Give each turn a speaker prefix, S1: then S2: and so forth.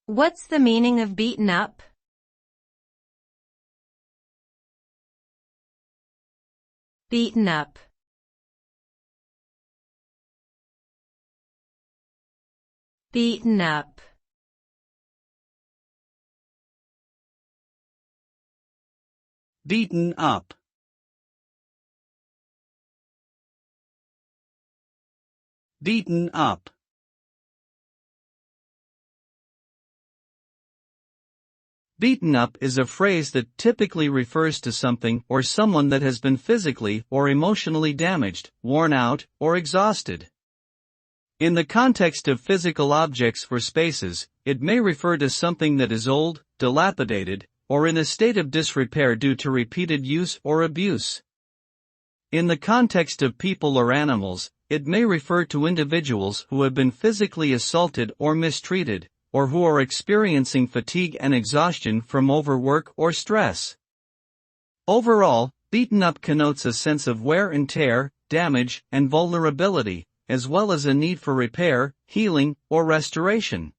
S1: What's the meaning of beaten up? Beaten up. Beaten up.
S2: Beaten up. Beaten up. Beaten up is a phrase that typically refers to something or someone that has been physically or emotionally damaged, worn out, or exhausted. In the context of physical objects or spaces, it may refer to something that is old, dilapidated, or in a state of disrepair due to repeated use or abuse. In the context of people or animals, it may refer to individuals who have been physically assaulted or mistreated, or who are experiencing fatigue and exhaustion from overwork or stress. Overall, beaten up connotes a sense of wear and tear, damage, and vulnerability, as well as a need for repair, healing, or restoration.